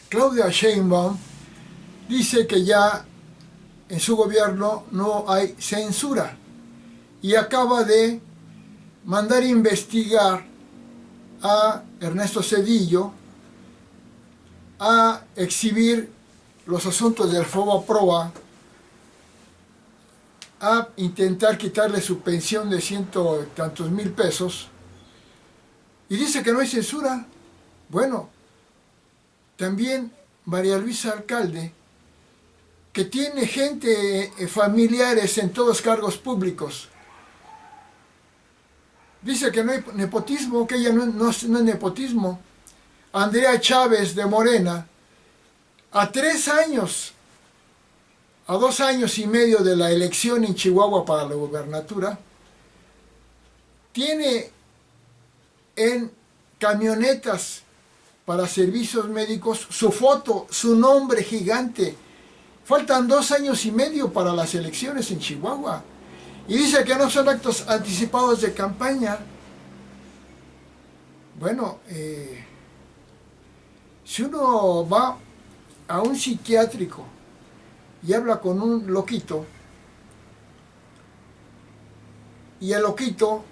Claudia Sheinbaum dice que ya en su gobierno no hay censura y acaba de mandar investigar a Ernesto Zedillo a exhibir los asuntos del Fobaproa, a intentar quitarle su pensión de ciento tantos mil pesos, y dice que no hay censura. Bueno, también María Luisa Alcalde, que tiene gente, familiares en todos cargos públicos, dice que no hay nepotismo, que ella no es nepotismo. Andrea Chávez de Morena, a 3 años, a 2 años y medio de la elección en Chihuahua para la gubernatura, tiene en camionetas para servicios médicos su foto, su nombre gigante. Faltan 2 años y medio para las elecciones en Chihuahua. Y dice que no son actos anticipados de campaña. Bueno, si uno va a un psiquiátrico y habla con un loquito, y el loquito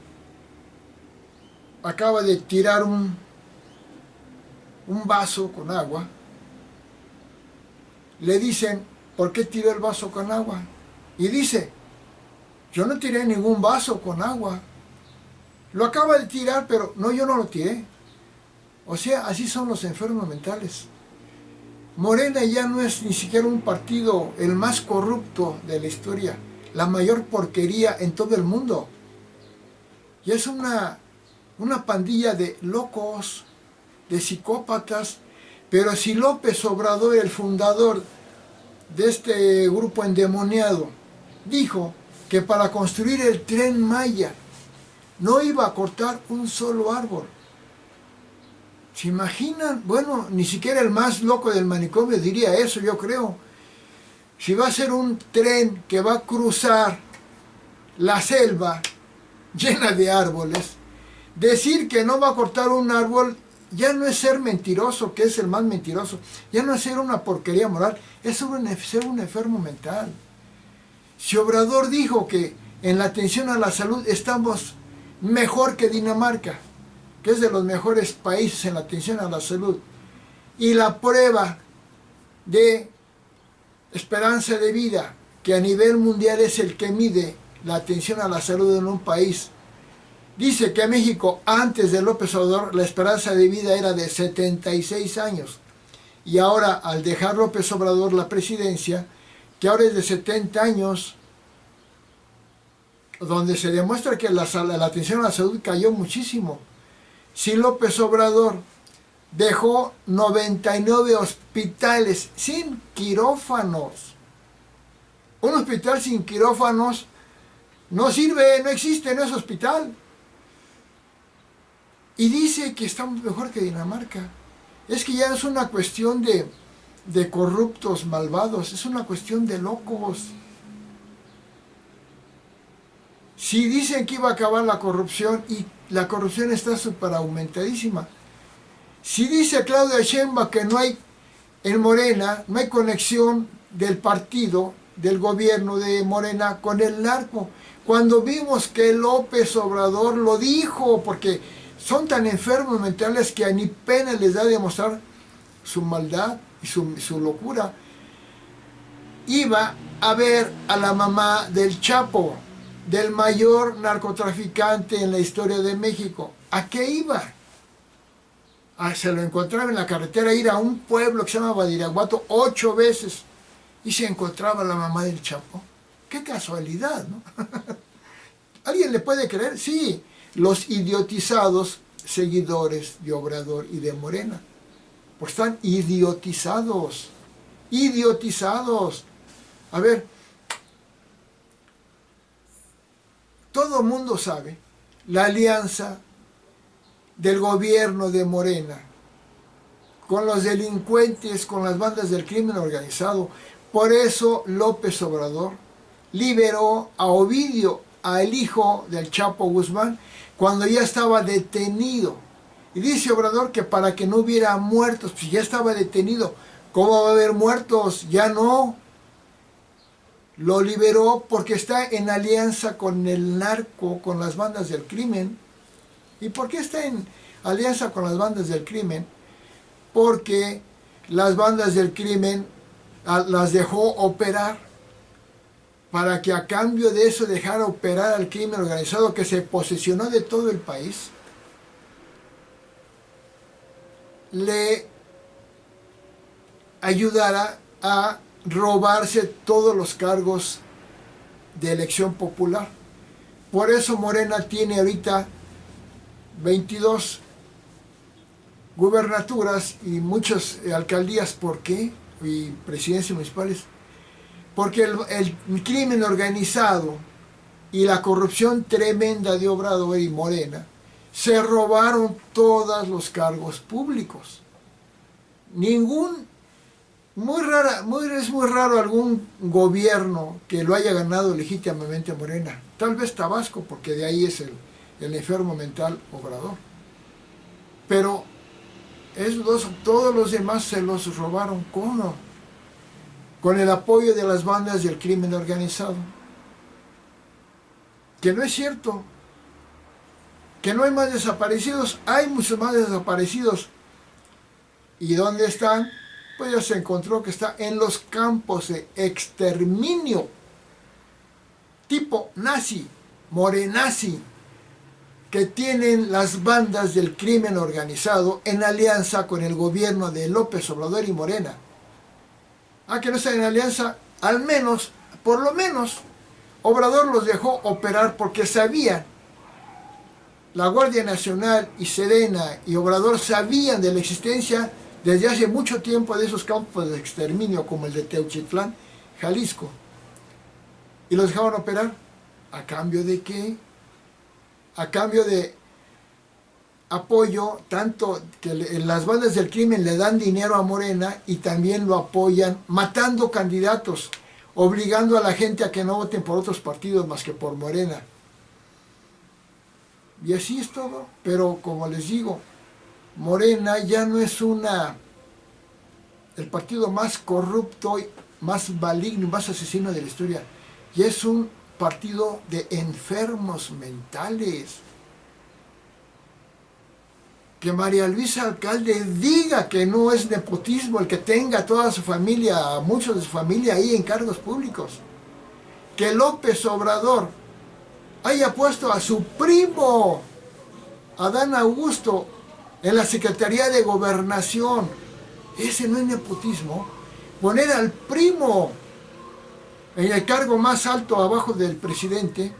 acaba de tirar un vaso con agua, le dicen, ¿por qué tiró el vaso con agua? Y dice, yo no tiré ningún vaso con agua, lo acaba de tirar, pero no, yo no lo tiré. O sea, así son los enfermos mentales. Morena ya no es ni siquiera un partido el más corrupto de la historia, la mayor porquería en todo el mundo. Y es una pandilla de locos, de psicópatas. Pero si López Obrador, el fundador de este grupo endemoniado, dijo que para construir el Tren Maya no iba a cortar un solo árbol. ¿Se imaginan? Bueno, ni siquiera el más loco del manicomio diría eso, yo creo. Si va a ser un tren que va a cruzar la selva llena de árboles, decir que no va a cortar un árbol ya no es ser mentiroso, que es el más mentiroso, ya no es ser una porquería moral, es ser un enfermo mental. Si Obrador dijo que en la atención a la salud estamos mejor que Dinamarca, que es de los mejores países en la atención a la salud, y la prueba de esperanza de vida, que a nivel mundial es el que mide la atención a la salud en un país, dice que México antes de López Obrador la esperanza de vida era de 76 años, y ahora al dejar López Obrador la presidencia, que ahora es de 70 años, donde se demuestra que la atención a la salud cayó muchísimo. Si López Obrador dejó 99 hospitales sin quirófanos, un hospital sin quirófanos no sirve, no existe, no es hospital. Y dice que estamos mejor que Dinamarca. Es que ya no es una cuestión de corruptos, malvados, es una cuestión de locos. Si dicen que iba a acabar la corrupción, y la corrupción está súper aumentadísima. Si dice Claudia Sheinbaum que no hay en Morena, no hay conexión del partido, del gobierno de Morena con el narco, cuando vimos que López Obrador lo dijo, porque son tan enfermos mentales que a ni pena les da demostrar su maldad y su locura. Iba a ver a la mamá del Chapo, del mayor narcotraficante en la historia de México. ¿A qué iba? Se lo encontraba en la carretera, ir a un pueblo que se llama Badiraguato 8 veces, y se encontraba la mamá del Chapo. ¡Qué casualidad!, ¿no? ¿Alguien le puede creer? Sí, los idiotizados seguidores de Obrador y de Morena, pues están idiotizados, idiotizados. A ver, todo mundo sabe la alianza del gobierno de Morena con los delincuentes, con las bandas del crimen organizado. Por eso López Obrador liberó a Ovidio, al hijo del Chapo Guzmán, cuando ya estaba detenido. Y dice Obrador que para que no hubiera muertos, pues ya estaba detenido. ¿Cómo va a haber muertos? Ya no. Lo liberó porque está en alianza con el narco, con las bandas del crimen. ¿Y por qué está en alianza con las bandas del crimen? Porque las bandas del crimen las dejó operar para que a cambio de eso dejara operar al crimen organizado que se posesionó de todo el país, le ayudara a robarse todos los cargos de elección popular. Por eso Morena tiene ahorita 22 gubernaturas y muchas alcaldías. ¿Por qué? Y presidencias municipales. Porque el crimen organizado y la corrupción tremenda de Obrador y Morena se robaron todos los cargos públicos. Es muy raro algún gobierno que lo haya ganado legítimamente Morena. Tal vez Tabasco, porque de ahí es el enfermo mental Obrador. Pero todos los demás se los robaron. ¿Cómo? Con el apoyo de las bandas del crimen organizado. Que no es cierto. Que no hay más desaparecidos. Hay muchos más desaparecidos. ¿Y dónde están? Pues ya se encontró que está en los campos de exterminio. Tipo nazi, morenazi, que tienen las bandas del crimen organizado en alianza con el gobierno de López Obrador y Morena. Que no están en alianza, al menos, por lo menos, Obrador los dejó operar porque sabían, la Guardia Nacional y Sedena y Obrador sabían de la existencia desde hace mucho tiempo de esos campos de exterminio como el de Teuchitlán, Jalisco. Y los dejaban operar. ¿A cambio de qué? A cambio de apoyo, tanto que las bandas del crimen le dan dinero a Morena y también lo apoyan matando candidatos, obligando a la gente a que no voten por otros partidos más que por Morena. Y así es todo. Pero como les digo, Morena ya no es el partido más corrupto, más maligno, más asesino de la historia. Ya es un partido de enfermos mentales. Que María Luisa Alcalde diga que no es nepotismo el que tenga toda su familia, muchos de su familia ahí en cargos públicos. Que López Obrador haya puesto a su primo, Adán Augusto, en la Secretaría de Gobernación. Ese no es nepotismo. Poner al primo en el cargo más alto abajo del presidente.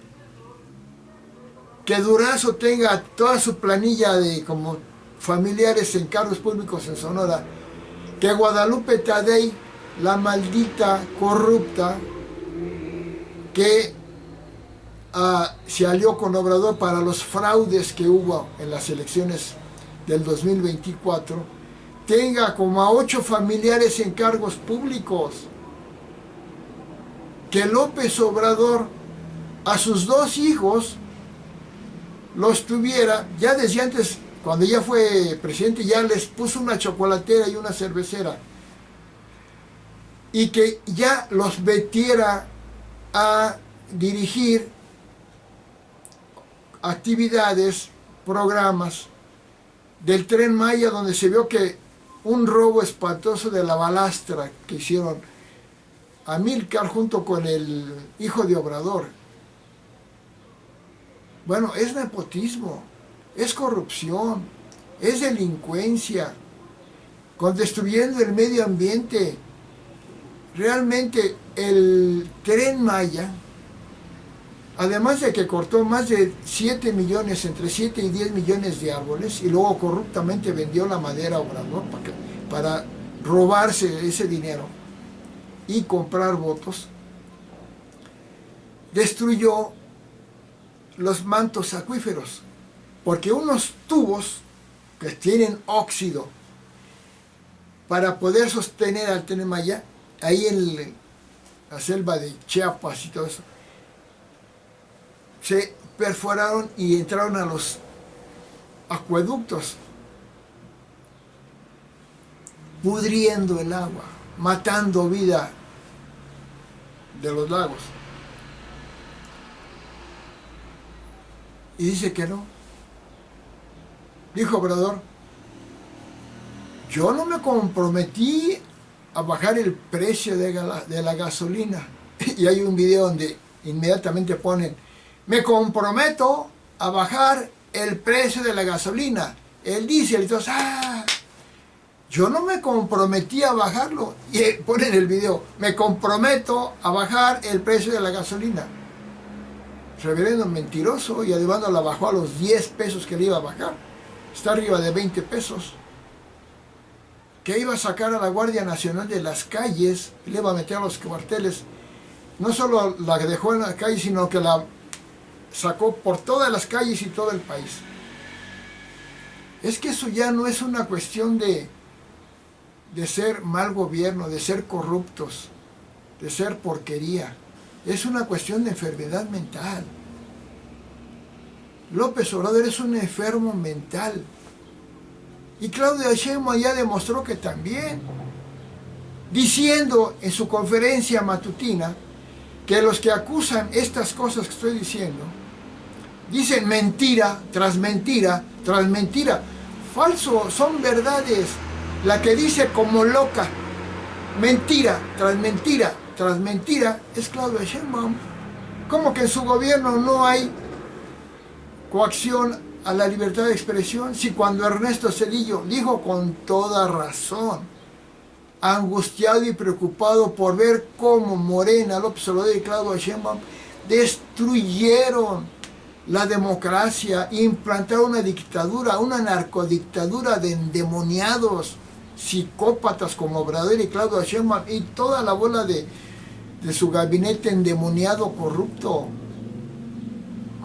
Que Durazo tenga toda su planilla de como familiares en cargos públicos en Sonora. Que Guadalupe Tadei, la maldita corrupta, que se alió con Obrador para los fraudes que hubo en las elecciones del 2024, tenga como a 8 familiares en cargos públicos. Que López Obrador a sus 2 hijos los tuviera, ya desde antes, cuando ya fue presidente, ya les puso una chocolatera y una cervecera. Y que ya los metiera a dirigir actividades, programas del Tren Maya, donde se vio que un robo espantoso de la balastra que hicieron Amílcar junto con el hijo de Obrador. Bueno, es nepotismo, es corrupción, es delincuencia, destruyendo el medio ambiente. Realmente el Tren Maya, además de que cortó más de 7 millones, entre 7 y 10 millones de árboles, y luego corruptamente vendió la madera a Obrador para robarse ese dinero y comprar votos, destruyó los mantos acuíferos, porque unos tubos que tienen óxido para poder sostener al Tren Maya, ahí en la selva de Chiapas y todo eso, se perforaron y entraron a los acueductos pudriendo el agua, matando vida de los lagos. Y dice que no. Dijo Obrador, yo no me comprometí a bajar el precio de la gasolina. Y hay un video donde inmediatamente ponen, me comprometo a bajar el precio de la gasolina, el diésel. Entonces, yo no me comprometí a bajarlo. Y ponen el video, me comprometo a bajar el precio de la gasolina. Reverendo mentiroso, y además la bajó a los 10 pesos que le iba a bajar. Está arriba de 20 pesos. Que iba a sacar a la Guardia Nacional de las calles, y le iba a meter a los cuarteles. No solo la dejó en la calle, sino que la sacó por todas las calles y todo el país. Es que eso ya no es una cuestión de ser mal gobierno, de ser corruptos, de ser porquería. Es una cuestión de enfermedad mental. López Obrador es un enfermo mental. Y Claudia Sheinbaum ya demostró que también, diciendo en su conferencia matutina que los que acusan estas cosas que estoy diciendo, dicen mentira tras mentira tras mentira. Falso, son verdades. La que dice como loca, mentira tras mentira tras mentira, es Claudia Sheinbaum. ¿Cómo que en su gobierno no hay coacción a la libertad de expresión? Si cuando Ernesto Zedillo dijo con toda razón, angustiado y preocupado por ver cómo Morena, López Obrador y Claudia Sheinbaum destruyeron la democracia, implantaron una dictadura, una narcodictadura de endemoniados, psicópatas como Obrador y Claudia Sheinbaum y toda la bola de su gabinete endemoniado, corrupto.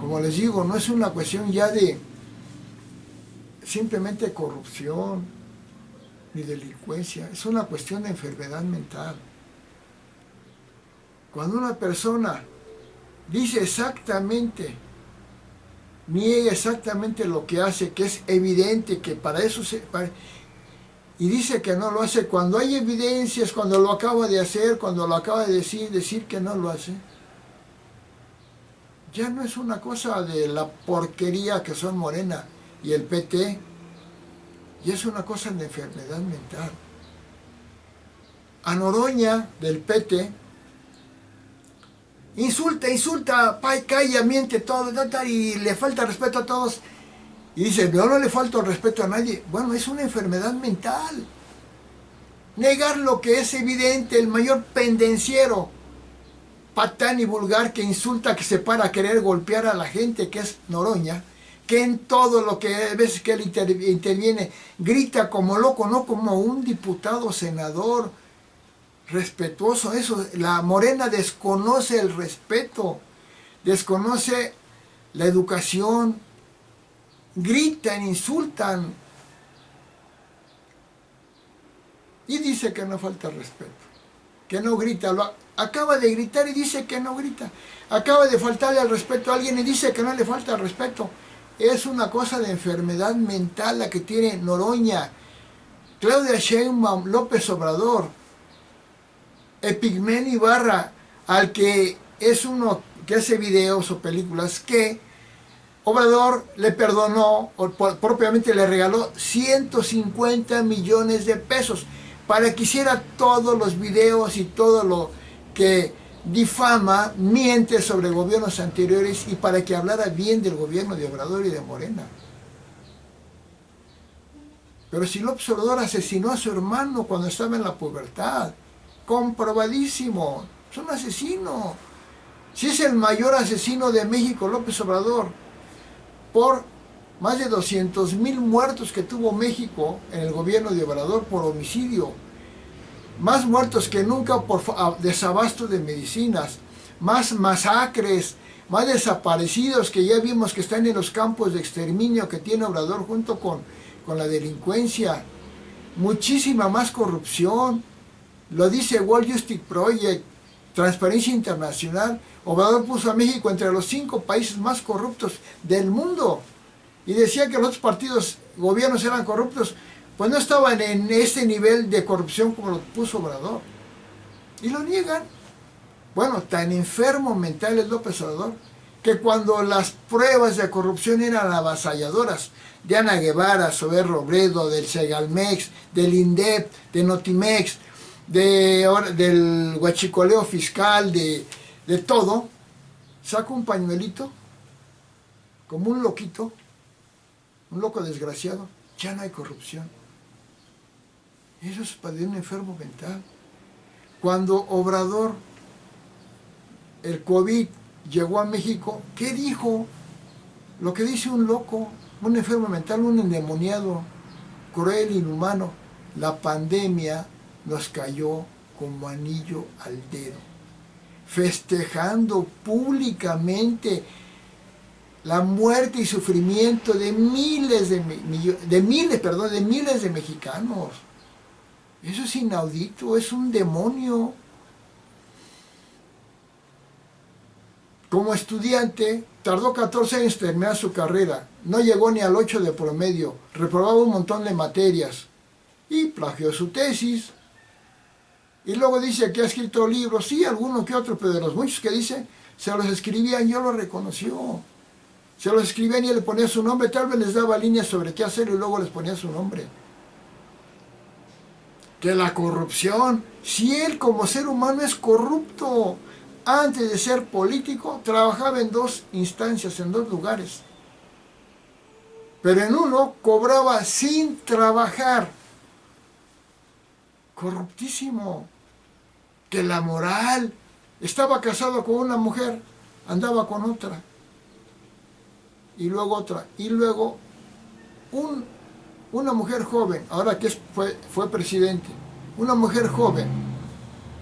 Como les digo, no es una cuestión ya de simplemente corrupción ni delincuencia, es una cuestión de enfermedad mental. Cuando una persona dice exactamente, niega exactamente lo que hace, que es evidente que para eso y dice que no lo hace, cuando hay evidencias, cuando lo acaba de hacer, cuando lo acaba de decir que no lo hace, ya no es una cosa de la porquería que son Morena y el PT, ya es una cosa de enfermedad mental. A Noroña del PT insulta, calla, miente todo, y le falta respeto a todos. Y dice, no le falta el respeto a nadie. Bueno, es una enfermedad mental. Negar lo que es evidente, el mayor pendenciero, patán y vulgar que insulta, que se para a querer golpear a la gente, que es Noroña, que en todo lo que a veces que él interviene, grita como loco, no como un diputado, senador, respetuoso. Eso, la Morena desconoce el respeto, desconoce la educación, gritan, insultan y dice que no falta respeto, que no grita. Acaba de gritar y dice que no grita. Acaba de faltarle al respeto a alguien y dice que no le falta el respeto. Es una cosa de enfermedad mental la que tiene Noroña, Claudia Sheinbaum, López Obrador, Epigmenio Ibarra, al que es uno que hace videos o películas, que Obrador le perdonó, o propiamente le regaló 150 millones de pesos para que hiciera todos los videos y todo lo que difama, miente sobre gobiernos anteriores y para que hablara bien del gobierno de Obrador y de Morena. Pero si López Obrador asesinó a su hermano cuando estaba en la pubertad, comprobadísimo, es un asesino. Si es el mayor asesino de México, López Obrador, por más de 200,000 muertos que tuvo México en el gobierno de Obrador por homicidio, más muertos que nunca por desabasto de medicinas, más masacres, más desaparecidos que ya vimos que están en los campos de exterminio que tiene Obrador junto con la delincuencia, muchísima más corrupción. Lo dice World Justice Project, Transparencia Internacional. Obrador puso a México entre los 5 países más corruptos del mundo y decía que los otros partidos, gobiernos eran corruptos. pues no estaban en este nivel de corrupción como lo puso Obrador. Y lo niegan. Bueno, tan enfermo mental es López Obrador, que cuando las pruebas de corrupción eran avasalladoras, de Ana Guevara, Sober Robledo, del Segalmex, del INDEP, de Notimex, del huachicoleo fiscal, de todo, saca un pañuelito, como un loquito, un loco desgraciado, ya no hay corrupción. Eso es para un enfermo mental. Cuando Obrador, el COVID, llegó a México, ¿qué dijo? Lo que dice un loco, un enfermo mental, un endemoniado, cruel, inhumano. La pandemia nos cayó como anillo al dedo, festejando públicamente la muerte y sufrimiento de miles de miles de mexicanos. Eso es inaudito, es un demonio. Como estudiante, tardó 14 años en terminar su carrera, no llegó ni al 8 de promedio, reprobaba un montón de materias y plagió su tesis. Y luego dice que ha escrito libros, sí, alguno que otro, pero de los muchos que dice, se los escribían, yo lo reconoció. Se los escribían y le ponía su nombre, tal vez les daba líneas sobre qué hacer y luego les ponía su nombre. Que la corrupción, si él como ser humano es corrupto, antes de ser político, trabajaba en 2 instancias, en 2 lugares. Pero en uno cobraba sin trabajar. Corruptísimo. Que la moral. Estaba casado con una mujer, andaba con otra. Y luego otra. Y luego una mujer joven, ahora que fue presidente, una mujer joven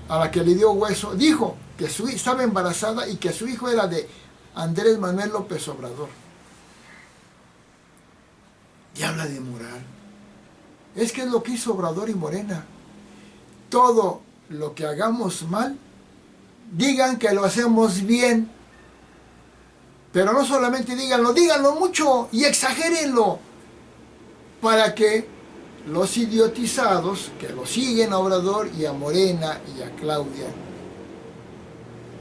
a la que le dio hueso, dijo que estaba embarazada y que su hijo era de Andrés Manuel López Obrador. Y habla de moral. Es que es lo que hizo Obrador y Morena. Todo lo que hagamos mal, digan que lo hacemos bien. Pero no solamente díganlo, díganlo mucho y exagérenlo. Para que los idiotizados que lo siguen a Obrador y a Morena y a Claudia,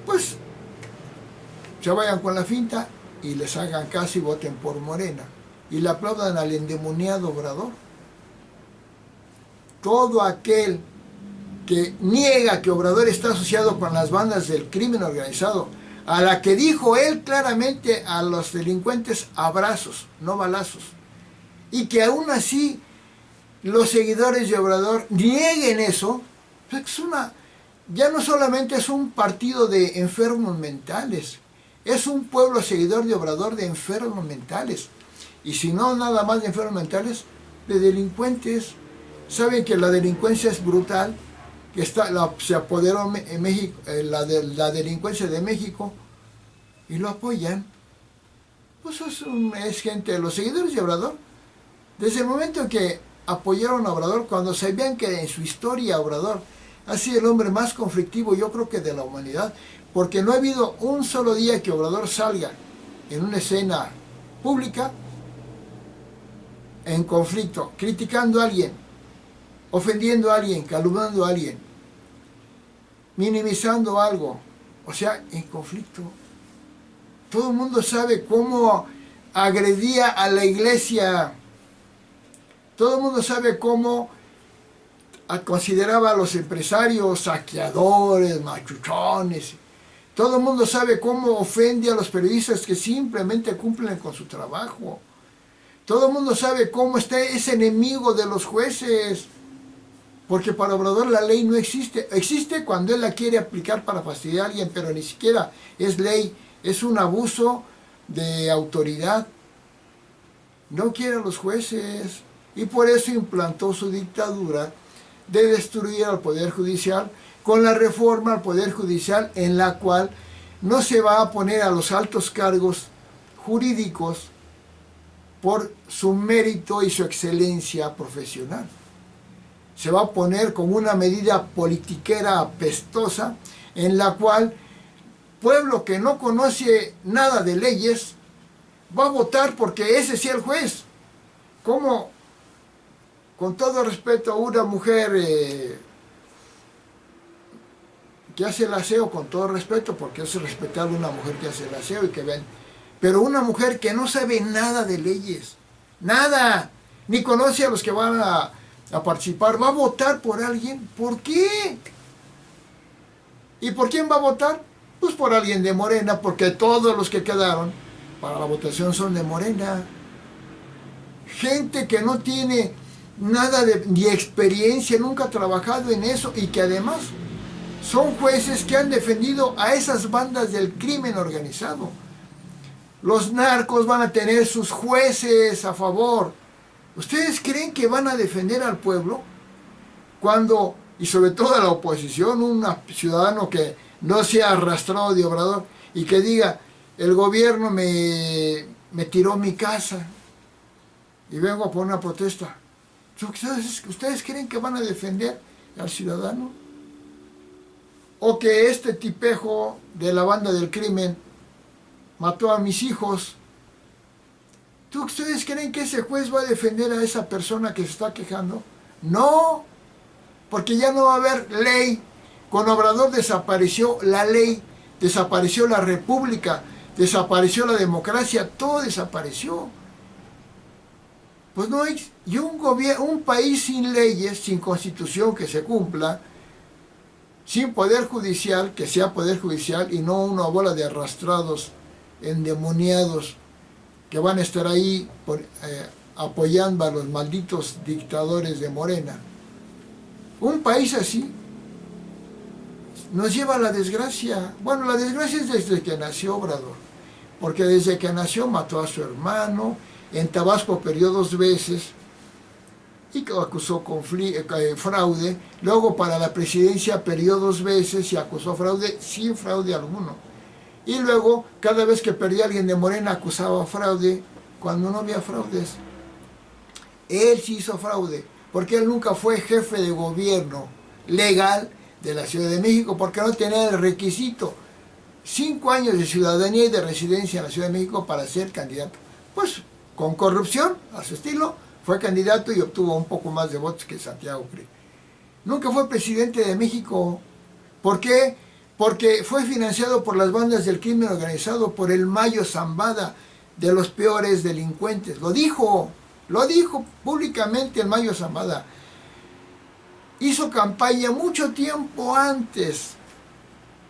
pues se vayan con la finta y les hagan caso y voten por Morena y le aplaudan al endemoniado Obrador. Todo aquel que niega que Obrador está asociado con las bandas del crimen organizado, a la que dijo él claramente a los delincuentes abrazos, no balazos, y que aún así los seguidores de Obrador nieguen eso, pues ya no solamente es un partido de enfermos mentales, es un pueblo seguidor de Obrador de enfermos mentales. Y si no, nada más de enfermos mentales, de delincuentes. Saben que la delincuencia es brutal, que se apoderó en México, la delincuencia de México, y lo apoyan. Pues es gente, los seguidores de Obrador, desde el momento en que apoyaron a Obrador, cuando sabían que en su historia Obrador ha sido el hombre más conflictivo, yo creo que de la humanidad, porque no ha habido un solo día que Obrador salga en una escena pública en conflicto, criticando a alguien, ofendiendo a alguien, calumniando a alguien, minimizando algo, o sea, en conflicto. Todo el mundo sabe cómo agredía a la iglesia. Todo el mundo sabe cómo consideraba a los empresarios saqueadores, machuchones. Todo el mundo sabe cómo ofende a los periodistas que simplemente cumplen con su trabajo. Todo el mundo sabe cómo es enemigo de los jueces. Porque para Obrador la ley no existe. Existe cuando él la quiere aplicar para fastidiar a alguien, pero ni siquiera es ley. Es un abuso de autoridad. No quiere a los jueces. Y por eso implantó su dictadura de destruir al Poder Judicial con la reforma al Poder Judicial, en la cual no se va a poner a los altos cargos jurídicos por su mérito y su excelencia profesional. Se va a poner como una medida politiquera apestosa en la cual pueblo que no conoce nada de leyes va a votar porque ese sí es el juez. ¿Cómo con todo respeto, una mujer que hace el aseo, con todo respeto, porque es respetable una mujer que hace el aseo y que ven, pero una mujer que no sabe nada de leyes, nada, ni conoce a los que van a participar, va a votar por alguien. ¿Por qué? ¿Y por quién va a votar? Pues por alguien de Morena, porque todos los que quedaron para la votación son de Morena. Gente que no tiene nada de ni experiencia, nunca ha trabajado en eso y que además son jueces que han defendido a esas bandas del crimen organizado. Los narcos van a tener sus jueces a favor. ¿Ustedes creen que van a defender al pueblo? Cuando, y sobre todo a la oposición, un ciudadano que no sea arrastrado de Obrador y que diga, el gobierno me tiró mi casa y vengo a poner una protesta. ¿Ustedes creen que van a defender al ciudadano? O que este tipejo de la banda del crimen mató a mis hijos. ¿Ustedes creen que ese juez va a defender a esa persona que se está quejando? No, porque ya no va a haber ley. Con Obrador desapareció la ley, desapareció la república, desapareció la democracia, todo desapareció. Pues no hay, y un país sin leyes, sin constitución que se cumpla, sin poder judicial, que sea poder judicial y no una bola de arrastrados, endemoniados, que van a estar ahí apoyando a los malditos dictadores de Morena. Un país así nos lleva a la desgracia. Bueno, la desgracia es desde que nació Obrador, porque desde que nació mató a su hermano, en Tabasco perdió 2 veces, y que acusó fraude, luego para la presidencia perdió 2 veces y acusó fraude sin fraude alguno. Y luego, cada vez que perdía alguien de Morena, acusaba fraude cuando no había fraudes. Él sí hizo fraude, porque él nunca fue jefe de gobierno legal de la Ciudad de México, porque no tenía el requisito, 5 años de ciudadanía y de residencia en la Ciudad de México para ser candidato. Pues, con corrupción, a su estilo, fue candidato y obtuvo un poco más de votos que Santiago Krill. Nunca fue presidente de México. ¿Por qué? Porque fue financiado por las bandas del crimen organizado, por el Mayo Zambada, de los peores delincuentes. Lo dijo públicamente el Mayo Zambada. Hizo campaña mucho tiempo antes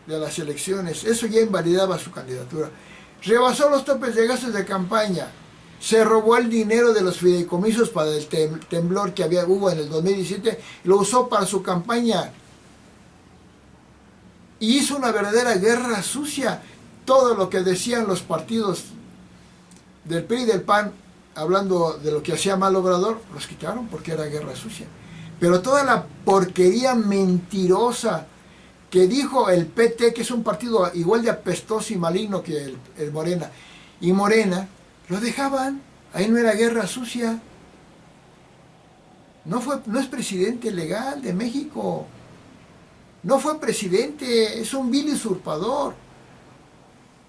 de las elecciones. Eso ya invalidaba su candidatura. Rebasó los topes de gastos de campaña. Se robó el dinero de los fideicomisos para el temblor que hubo en el 2017, lo usó para su campaña. Y hizo una verdadera guerra sucia. Todo lo que decían los partidos del PRI y del PAN, hablando de lo que hacía mal Obrador, los quitaron porque era guerra sucia. Pero toda la porquería mentirosa que dijo el PT, que es un partido igual de apestoso y maligno que el Morena, y Morena, lo dejaban. Ahí no era guerra sucia. No es presidente legal de México. No fue presidente, es un vil usurpador.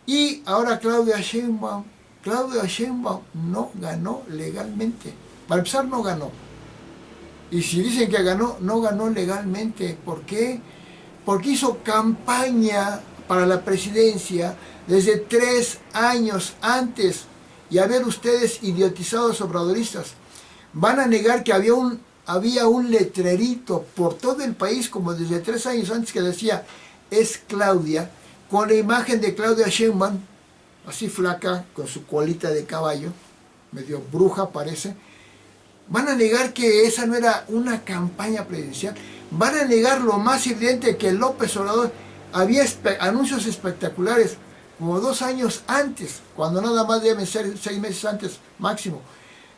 Y ahora Claudia Sheinbaum no ganó legalmente. Para empezar, no ganó. Y si dicen que ganó, no ganó legalmente. ¿Por qué? Porque hizo campaña para la presidencia desde 3 años antes. Y a ver ustedes, idiotizados obradoristas, van a negar que había un letrerito por todo el país, como desde 3 años antes, que decía, es Claudia, con la imagen de Claudia Sheinbaum, así flaca, con su colita de caballo, medio bruja parece. Van a negar que esa no era una campaña presidencial. Van a negar lo más evidente, que López Obrador había anuncios espectaculares, como 2 años antes, cuando nada más deben ser 6 meses antes máximo,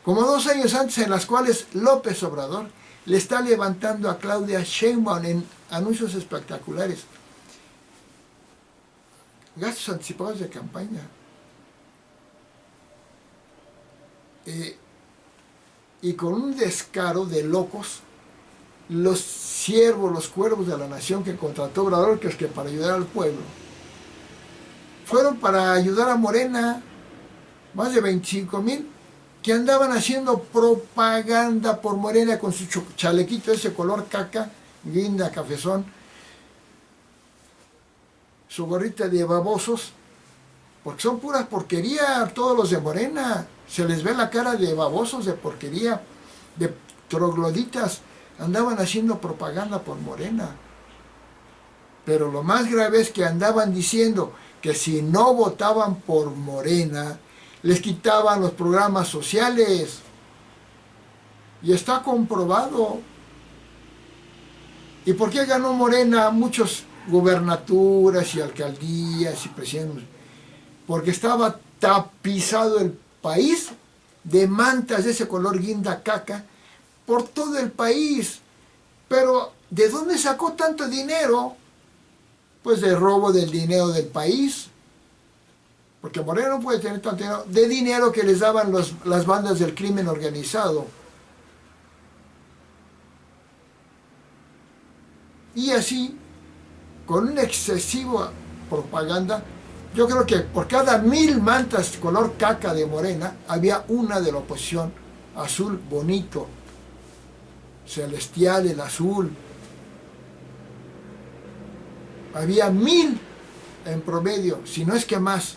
como 2 años antes, en las cuales López Obrador le está levantando a Claudia Sheinbaum en anuncios espectaculares. Gastos anticipados de campaña. Y con un descaro de locos, los siervos, los cuervos de la nación que contrató Obrador, que es que para ayudar al pueblo, fueron para ayudar a Morena, más de 25,000 que andaban haciendo propaganda por Morena con su chalequito ese color caca, guinda, cafezón, su gorrita de babosos, porque son puras porquería todos los de Morena, se les ve la cara de babosos, de porquería, de trogloditas, andaban haciendo propaganda por Morena. Pero lo más grave es que andaban diciendo que si no votaban por Morena, les quitaban los programas sociales. Y está comprobado. ¿Y por qué ganó Morena muchas gubernaturas y alcaldías y presidentes? Porque estaba tapizado el país de mantas de ese color guinda caca por todo el país. Pero ¿de dónde sacó tanto dinero? Pues de robo del dinero del país. Porque Morena no puede tener tanto dinero, de dinero que les daban las bandas del crimen organizado. Y así, con una excesiva propaganda, yo creo que por cada 1000 mantas color caca de Morena, había una de la oposición, azul bonito, celestial, el azul. Había 1000 en promedio, si no es que más.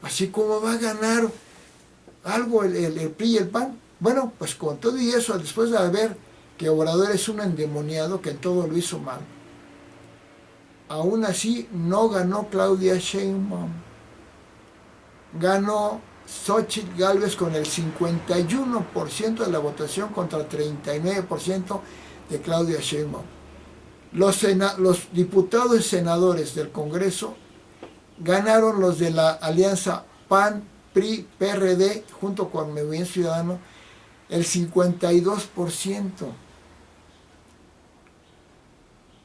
Así como va a ganar algo el PRI y el PAN. Bueno, pues con todo y eso, después de ver que Obrador es un endemoniado, que en todo lo hizo mal, aún así no ganó Claudia Sheinbaum. Ganó Xóchitl Gálvez con el 51% de la votación contra 39% de Claudia Sheinbaum. Los diputados y senadores del Congreso ganaron los de la alianza PAN, PRI, PRD, junto con Movimiento Ciudadano, el 52%.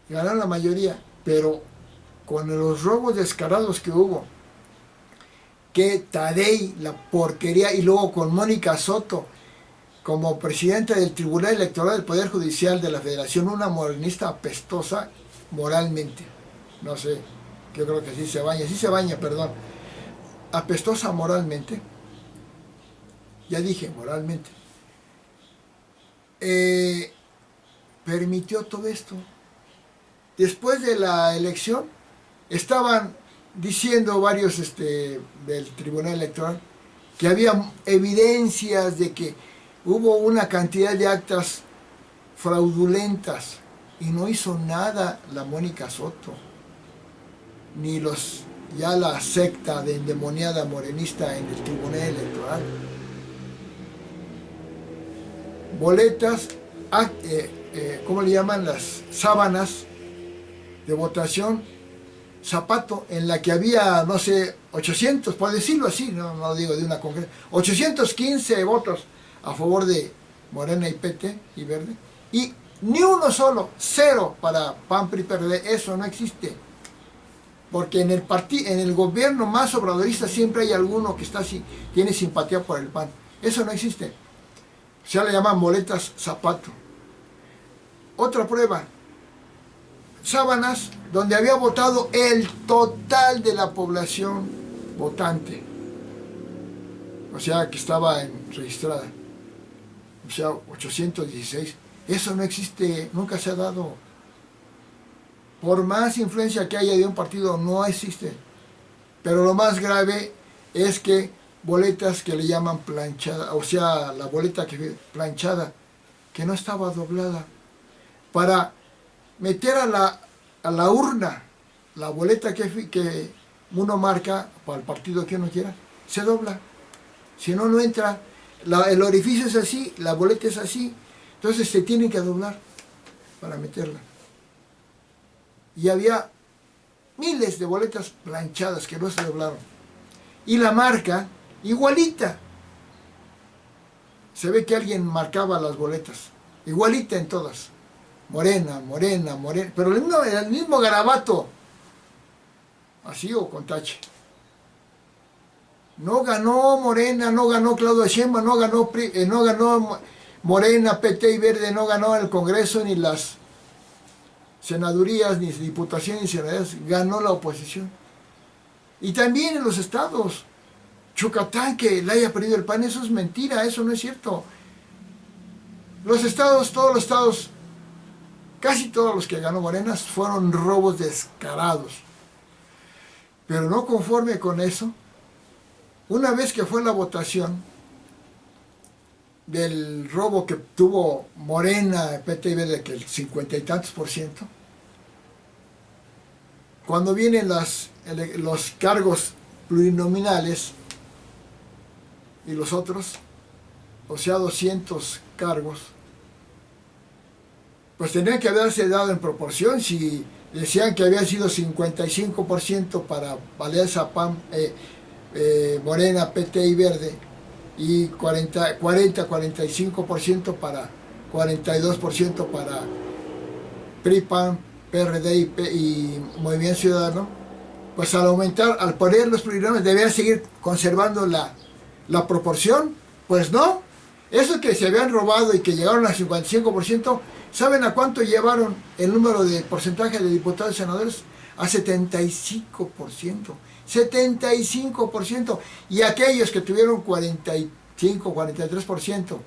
Ganaron la mayoría, pero con los robos descarados que hubo, que Tadei, la porquería, y luego con Mónica Soto, como presidenta del Tribunal Electoral del Poder Judicial de la Federación, una morenista apestosa moralmente, no sé, yo creo que sí se baña, perdón, apestosa moralmente, ya dije moralmente, permitió todo esto. Después de la elección, estaban diciendo varios del Tribunal Electoral que había evidencias de que hubo una cantidad de actas fraudulentas, y no hizo nada la Mónica Soto, ni ya la secta de endemoniada morenista en el Tribunal Electoral. Boletas, ¿cómo le llaman? Las sábanas de votación, zapato, en la que había, no sé, 800, por decirlo así, no digo de una concreta, 815 votos a favor de Morena y PT y Verde, y ni uno solo, 0 para PAN, PRI, PRD. Eso no existe, porque en el gobierno más obradorista siempre hay alguno que tiene simpatía por el PAN. Eso no existe. Se le llaman boletas zapato. Otra prueba, sábanas donde había votado el total de la población votante, o sea, que estaba registrada, o sea, 816. Eso no existe, nunca se ha dado. Por más influencia que haya de un partido, no existe. Pero lo más grave es que boletas que le llaman planchada, o sea, la boleta planchada, que no estaba doblada, para meter a la urna la boleta que uno marca para el partido que uno quiera, se dobla. Si no, no entra. El orificio es así, la boleta es así, entonces se tiene que doblar para meterla. Y había miles de boletas planchadas que no se doblaron. Y la marca, igualita. Se ve que alguien marcaba las boletas, igualita en todas. Morena, Morena, Morena, pero el mismo garabato, así o con tache. No ganó Morena, no ganó Claudia Sheinbaum, no ganó Morena, PT y Verde, no ganó el Congreso, ni las senadurías, ni diputaciones, ni senadurías, ganó la oposición. Y también en los estados, Yucatán que le haya perdido el PAN, eso es mentira, eso no es cierto. Los estados, todos los estados, casi todos los que ganó Morena fueron robos descarados. Pero no conforme con eso, una vez que fue la votación del robo que tuvo Morena, PT y Verde, que el 50 y tantos %, cuando vienen los cargos plurinominales y los otros, o sea 200 cargos, pues tendrían que haberse dado en proporción. Si decían que había sido 55% para Alianza PAN, Morena, PT y Verde, y 45% para 42% para PRI, PAN, PRD y Movimiento Ciudadano, pues al aumentar, al poner los plurinominales, deberían seguir conservando la proporción. Pues no, eso que se habían robado y que llegaron al 55%, ¿saben a cuánto llevaron el número de porcentaje de diputados y senadores? A 75%. 75%. Y aquellos que tuvieron 45, 43%,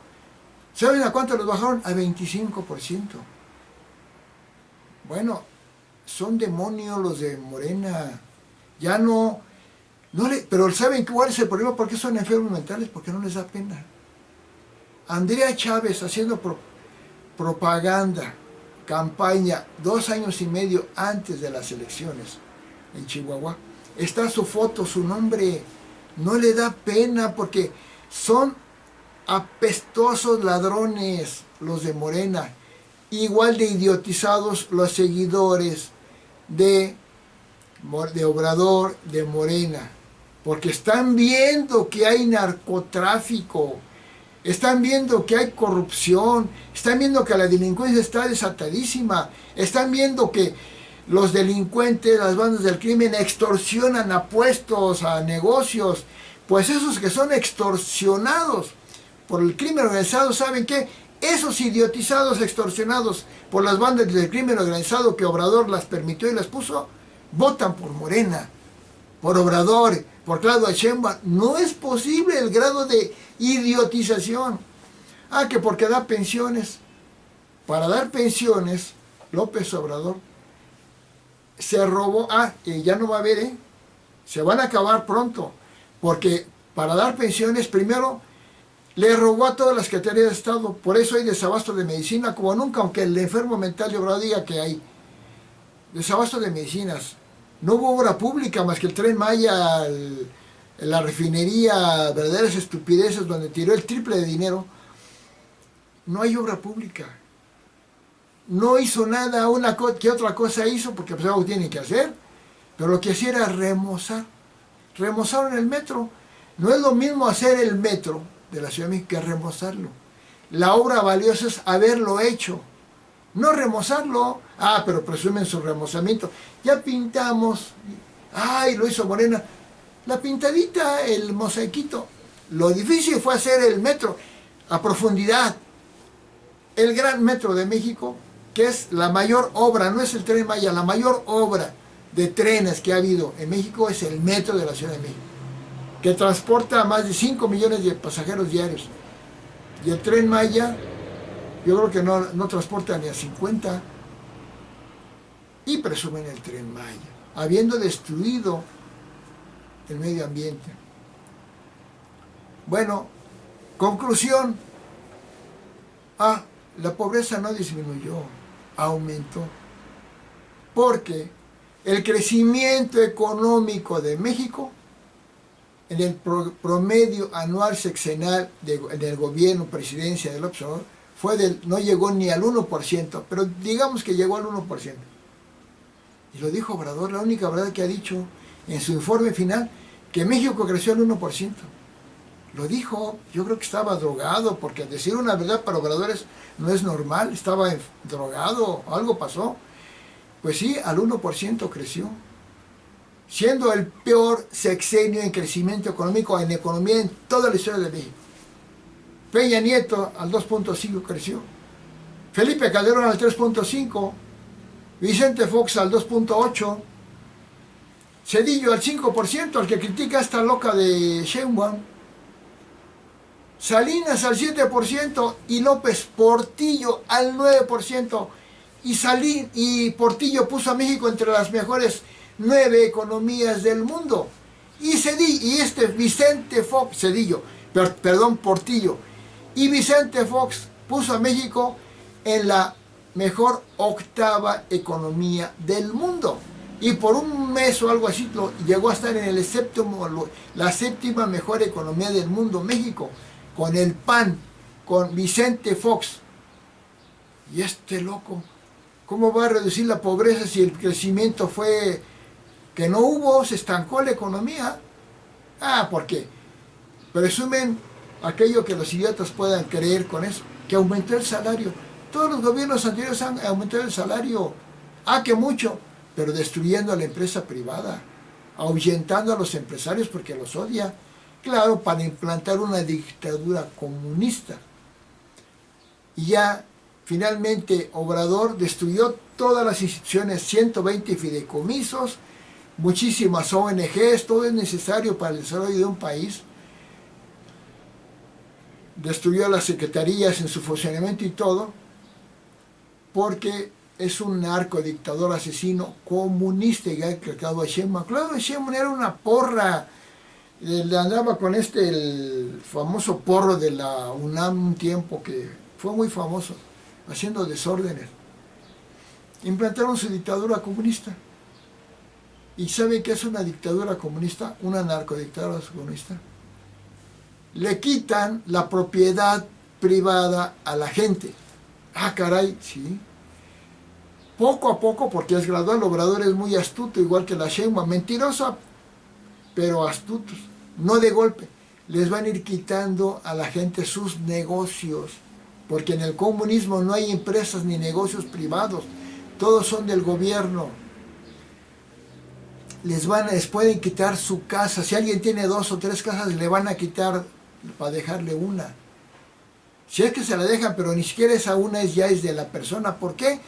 ¿saben a cuánto los bajaron? A 25%. Bueno, son demonios los de Morena. Ya no pero ¿saben cuál es el problema? ¿Por qué son enfermos mentales? Porque no les da pena. Andrea Chávez haciendo propaganda, campaña, 2 años y medio antes de las elecciones en Chihuahua. Está su foto, su nombre. No le da pena porque son apestosos ladrones los de Morena. Igual de idiotizados los seguidores de Obrador, de Morena. Porque están viendo que hay narcotráfico, están viendo que hay corrupción, están viendo que la delincuencia está desatadísima, están viendo que los delincuentes, las bandas del crimen extorsionan a puestos, a negocios. Pues esos que son extorsionados por el crimen organizado, ¿saben qué? Esos idiotizados extorsionados por las bandas del crimen organizado que Obrador las permitió y las puso, votan por Morena, por Obrador, por Claudia Sheinbaum. No es posible el grado de idiotización. Que porque da pensiones. Para dar pensiones, López Obrador se robó, y ya no va a haber, se van a acabar pronto, porque para dar pensiones, primero, le robó a todas las secretarías de Estado. Por eso hay desabasto de medicina como nunca, aunque el enfermo mental de Obrador diga que hay desabasto de medicinas. No hubo obra pública más que el Tren Maya, la refinería, verdaderas estupideces donde tiró el triple de dinero. No hay obra pública. No hizo nada, ¿qué otra cosa hizo? Porque pues algo tiene que hacer. Pero lo que hacía era remozar. Remozaron el metro. No es lo mismo hacer el metro de la Ciudad de México que remozarlo. La obra valiosa es haberlo hecho, no remozarlo. Pero presumen su remozamiento. Ya pintamos. Lo hizo Morena. La pintadita, el mosaiquito. Lo difícil fue hacer el metro a profundidad. El gran metro de México, que es la mayor obra, no es el Tren Maya, la mayor obra de trenes que ha habido en México es el metro de la Ciudad de México, que transporta a más de 5 millones de pasajeros diarios. Y el Tren Maya, yo creo que no transporta ni a 50. Y presumen el Tren Maya, habiendo destruido el medio ambiente. Bueno, conclusión. La pobreza no disminuyó, aumentó. Porque el crecimiento económico de México, en el promedio anual sexenal del gobierno, presidencia del observador, no llegó ni al 1%, pero digamos que llegó al 1%. Y lo dijo Obrador, la única verdad que ha dicho en su informe final, que México creció al 1%. Lo dijo, yo creo que estaba drogado, porque decir una verdad para Obrador no es normal, estaba drogado, algo pasó. Pues sí, al 1% creció, siendo el peor sexenio en crecimiento económico, en economía, en toda la historia de México. Peña Nieto al 2.5 creció, Felipe Calderón al 3.5, Vicente Fox al 2.8, Zedillo al 5%, al que critica esta loca de Sheinbaum. Salinas al 7% y López Portillo al 9%. Y Portillo puso a México entre las mejores 9 economías del mundo. Y Vicente Fox, Portillo, y Vicente Fox puso a México en la mejor 8ª economía del mundo. Y por un mes o algo así llegó a estar en la 7ª mejor economía del mundo, México, con el PAN, con Vicente Fox. Y este loco, ¿cómo va a reducir la pobreza si el crecimiento fue que no hubo, se estancó la economía? Porque presumen aquello que los idiotas puedan creer con eso, que aumentó el salario. Todos los gobiernos anteriores han aumentado el salario, que mucho, pero destruyendo a la empresa privada, ahuyentando a los empresarios porque los odia, claro, para implantar una dictadura comunista. Y ya finalmente Obrador destruyó todas las instituciones, 120 fideicomisos, muchísimas ONGs, todo es necesario para el desarrollo de un país. Destruyó las secretarías en su funcionamiento y todo, porque es un narcodictador asesino comunista y ha creado a Sheinbaum. Claro, Sheinbaum era una porra, andaba con el famoso porro de la UNAM un tiempo que fue muy famoso, haciendo desórdenes. Implantaron su dictadura comunista. ¿Y saben qué es una dictadura comunista? Una narcodictadura comunista. Le quitan la propiedad privada a la gente. Caray, sí. Poco a poco, porque es gradual, Obrador es muy astuto, igual que la Sheinbaum, mentirosa, pero astutos. No de golpe. Les van a ir quitando a la gente sus negocios, porque en el comunismo no hay empresas ni negocios privados, todos son del gobierno. Les pueden quitar su casa. Si alguien tiene 2 o 3 casas, le van a quitar para dejarle una. Si es que se la dejan, pero ni siquiera esa una ya es de la persona. ¿Por qué?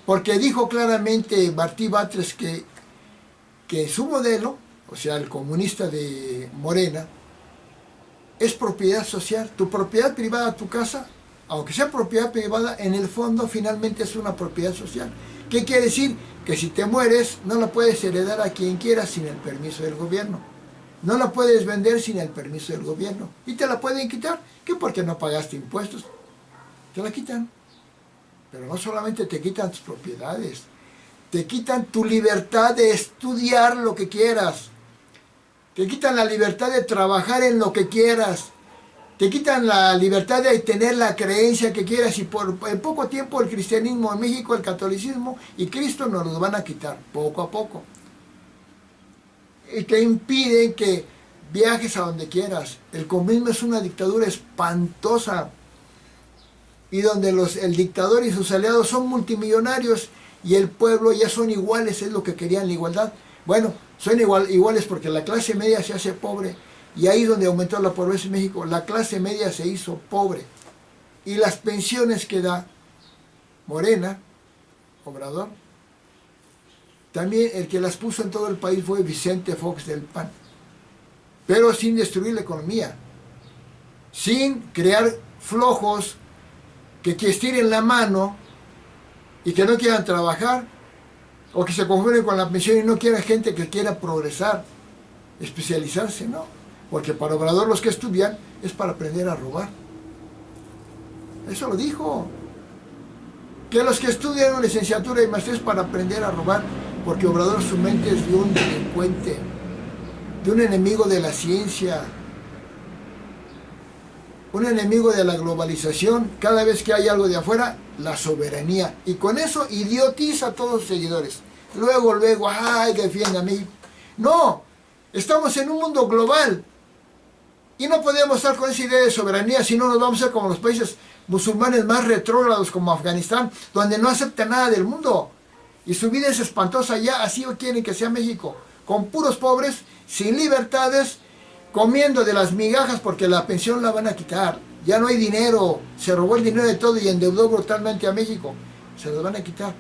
Porque dijo claramente Martí Batres que su modelo, o sea, el comunista de Morena, es propiedad social. Tu propiedad privada, tu casa, aunque sea propiedad privada, en el fondo finalmente es una propiedad social. ¿Qué quiere decir? Que si te mueres, no la puedes heredar a quien quieras sin el permiso del gobierno. No la puedes vender sin el permiso del gobierno. Y te la pueden quitar. ¿Qué? Porque no pagaste impuestos. Te la quitan. Pero no solamente te quitan tus propiedades, te quitan tu libertad de estudiar lo que quieras. Te quitan la libertad de trabajar en lo que quieras. Te quitan la libertad de tener la creencia que quieras. Y en poco tiempo el cristianismo en México, el catolicismo y Cristo nos los van a quitar, poco a poco. Y te impiden que viajes a donde quieras. El comunismo es una dictadura espantosa. Y donde el dictador y sus aliados son multimillonarios y el pueblo ya son iguales, es lo que querían, la igualdad. Bueno, son iguales porque la clase media se hace pobre. Y ahí es donde aumentó la pobreza en México. La clase media se hizo pobre. Y las pensiones que da Morena, Obrador, también el que las puso en todo el país fue Vicente Fox del PAN. Pero sin destruir la economía. Sin crear flojos que estiren la mano y que no quieran trabajar. O que se confunden con la pensión y no quieran gente que quiera progresar, especializarse, no. Porque para Obrador los que estudian es para aprender a robar. Eso lo dijo. Que los que estudian una licenciatura y maestría es para aprender a robar. Porque Obrador su mente es de un delincuente, de un enemigo de la ciencia, un enemigo de la globalización. Cada vez que hay algo de afuera, la soberanía. Y con eso idiotiza a todos sus seguidores. Luego, defiende a mí. No, estamos en un mundo global. Y no podemos estar con esa idea de soberanía, si no nos vamos a ser como los países musulmanes más retrógrados como Afganistán, donde no aceptan nada del mundo. Y su vida es espantosa ya, así quieren que sea México, con puros pobres, sin libertades, comiendo de las migajas porque la pensión la van a quitar. Ya no hay dinero, se robó el dinero de todo y endeudó brutalmente a México. Se los van a quitar.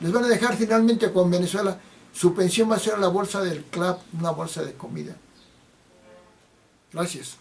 Les van a dejar finalmente con Venezuela Su pensión va a ser la bolsa del club, una bolsa de comida. Gracias.